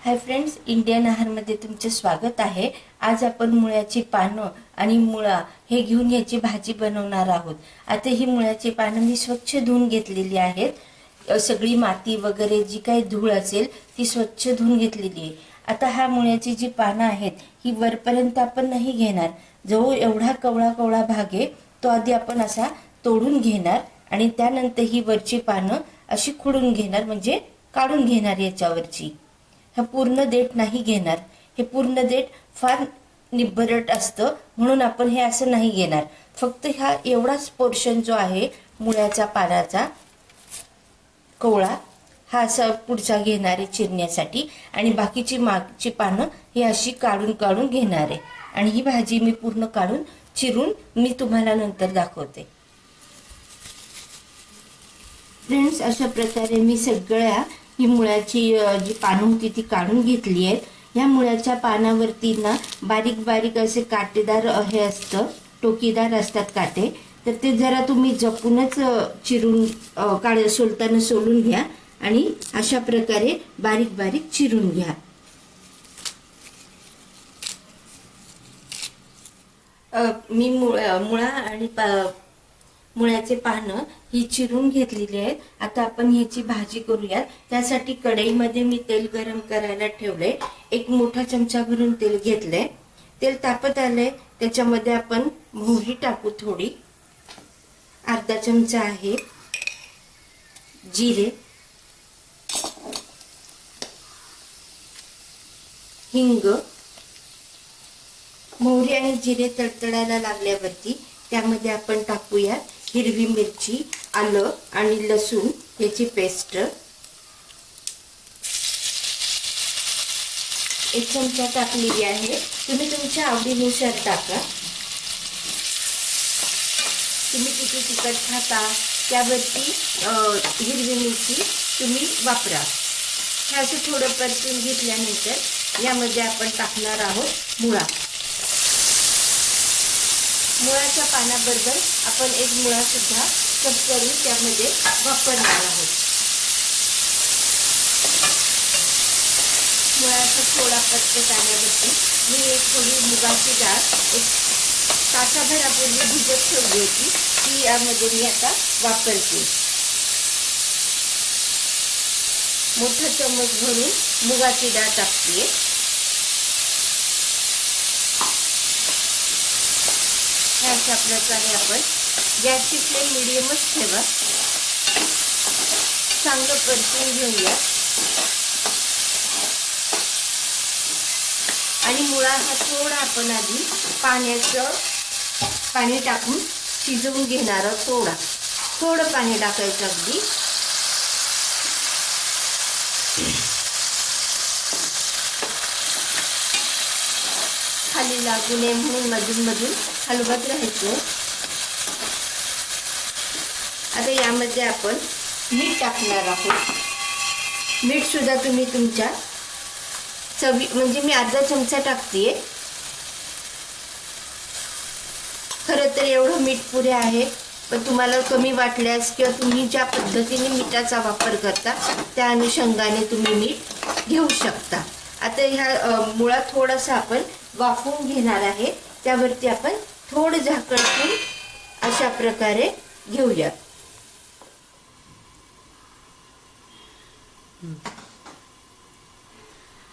Hi friends, Indian आहारमध्ये तुमचे स्वागत आहे। आज आपण मुळ्याची पानं आणि मुळा हे घेऊन याची भाजी बनवणार आहोत। आता ही मुळ्याची पानं मी स्वच्छ धुवून घेतलेली आहेत। सगळी माती वगैरे जी काही धूळ असेल ती स्वच्छ धुवून घेतलेली आहे। आता हा मुळ्याची जी पानं आहेत ही वरपर्यंत आपण नाही घेणार। जो एवढा कवळा कवळा भाग आहे तो आधी आपण असा तोडून घेणार आणि त्यानंतर ही वरची पानं अशी खुडून घेणार, म्हणजे काढून घेणार याच्यावरची। हा पूर्ण देठ नाही घेणार। हे पूर्ण देठ फार निब्बरट असतं म्हणून आपण हे असं नाही घेणार। फक्त हा एवढाच पोर्शन जो आहे मुळ्याचा पानाचा कवळा हा असा पुढचा घेणार आहे चिरण्यासाठी आणि बाकीची मागची पानं ही अशी काढून काढून घेणार आहे। आणि ही भाजी मी पूर्ण काढून चिरून मी तुम्हाला नंतर दाखवते। फ्रेंड्स, अशा प्रकारे मी सगळ्या ही मुळ्याची जी पानं होती ती काढून घेतली आहेत। या मुळ्याच्या पानावरती ना बारीक बारीक असे काटेदार हे असतं, टोकीदार असतात काटे। तर ते जरा तुम्ही जपूनच चिरून सोलताना सोलून घ्या आणि अशा प्रकारे बारीक बारीक चिरून घ्या। मी मुळा आणि मुळ्याचे पानं ही चिरून घेतलेली आहेत। आता आपण ह्याची भाजी करूयात। त्यासाठी कढईमध्ये मी तेल गरम करायला ठेवले। एक मोठा चमचा भरून तेल घेतले। तेल तापत आले त्याच्यामध्ये आपण मोहरी टाकू थोडी, अर्धा चमचा आहे जिरे, हिंग। मोहरी आणि जिरे तडतडायला लागल्यावरती त्यामध्ये आपण टाकूया हिरवी मिरची, आलं आणि लसूण याची पेस्ट। एक चमचा टाकलेली आहे। तुम्ही तुमच्या आवडीनुसार टाका। तुम्ही किती तिखट खाता त्यावरती हिरवी मिरची तुम्ही वापरा। हे असं थोडं परतून घेतल्यानंतर यामध्ये आपण टाकणार आहोत मुळा। मुळाच्या पानाबरोबर आपण एक मुळा सुद्धा कट करून त्यामध्ये वापरणार आहोत। मुळाचा थोडा परतत आल्यावरती मी एक थोडी मुगाची डाळ एक तासाभरापूर्वी भिजत ठेवली होती, ती यामध्ये मी आता वापरते। मोठा चम्मच भरून मुगाची डाळ टाकते। अशा प्रकारे आपण गॅसची फ्लेम मिडियमच ठेवा। चांगलं परतून घेऊया आणि मुळा हा थोडा आपण आधी पाणी टाकून शिजवून घेणार आहोत। थोडं पाणी टाकायचं अगदी। खाली लागू नये म्हणून मधून मधून हलवत राहायचं। आता यामध्ये आपण मीठ टाकणार आहोत। मीठ सुद्धा तुम्ही तुमच्या चवी, म्हणजे मी अर्धा चमचा टाकते। खरं तर एवढं मीठ पुरे आहे, पण तुम्हाला कमी वाटल्यास किंवा तुम्ही ज्या पद्धतीने मिठाचा वापर करता त्या अनुषंगाने तुम्ही मीठ घेऊ शकता। आता ह्या मुळा थोडासा आपण वाफवून घेणार आहे, त्यावरती आपण थोडं झाकण ठेवून अशा प्रकारे घेऊया।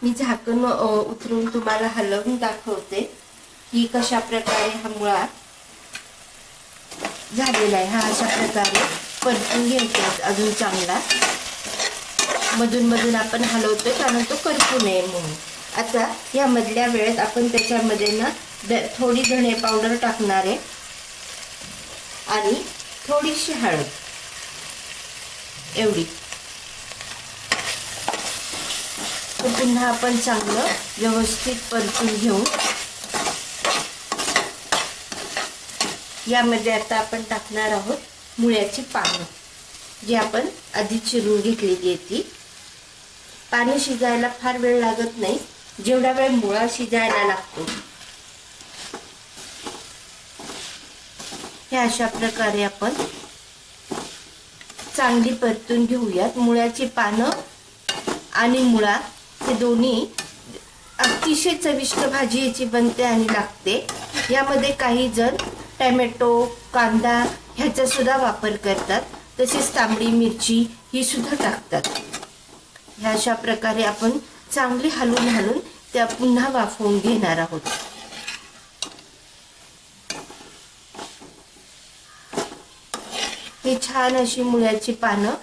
मी झाकण उतरून तुम्हाला हलवून दाखवते की कशा प्रकारे हा मुळा झालेला आहे। हा अशा प्रकारे परतून घ्यायचा अजून चांगला। मधून मधून आपण हलवतोय कारण तो करपू नये म्हणून। आता या मधल्या वेळेत आपण त्याच्यामध्ये ना थोडी धणे पावडर टाकणार आहे आणि थोडीशी हळद, एवढी। तर पुन्हा आपण चांगलं व्यवस्थित परतून घेऊ। यामध्ये आता आपण टाकणार आहोत मुळ्याची पानं, जी आपण आधी चिरून घेतलेली आहे ती। पाणी शिजायला फार वेळ लागत नाही, जेवढा वेळ मुळा शिजायला लागतो। हे अशा प्रकारे आपण चांगली परतून घेऊयात। मुळ्याची पानं आणि मुळा हे दोन्ही अतिशय चविष्ट भाजी याची बनते आणि लागते। यामध्ये काही जण टोमॅटो, कांदा ह्याचा सुद्धा वापर करतात, तसेच तांबडी मिरची ही सुद्धा टाकतात। ह्या अशा प्रकारे आपण चांगली हलवून त्या पुन्हा वाफवून घेणार आहोत। ही छान अशी मुळ्याची पानं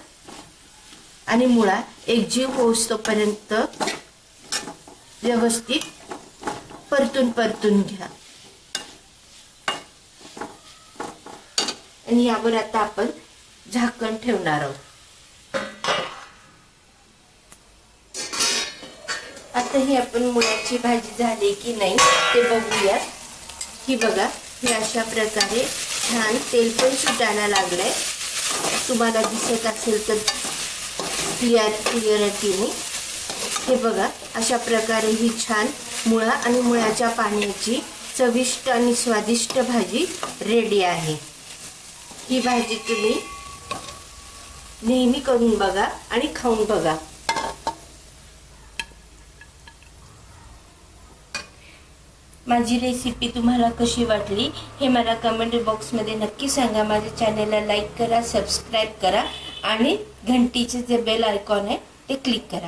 आणि मुळा एकजीव होईस्तोपर्यंत व्यवस्थित परतून घ्या। आणि यावर आता आपण झाकण ठेवणार आहोत। आता ही आपण मुळ्याची भाजी झाली की नाही ते बघूया। ही बघा, ही अशा प्रकारे छान तेल पण सुटायला लागलंय, तुम्हाला दिसत असेल तर क्लिअरिटीने। हे बघा, अशा प्रकारे ही छान मुळा आणि मुळ्याच्या पाण्याची चविष्ट आणि स्वादिष्ट भाजी रेडी आहे। ही भाजी तुम्ही नेहमी करून बघा आणि खाऊन बघा। माझी रेसिपी तुम्हाला कशी वाटली हे मला कमेंट बॉक्समध्ये नक्की सांगा। माझ्या चॅनलला लाईक करा, सबस्क्राईब करा आणि घंटीचे जे बेल आयकॉन आहे ते क्लिक करा।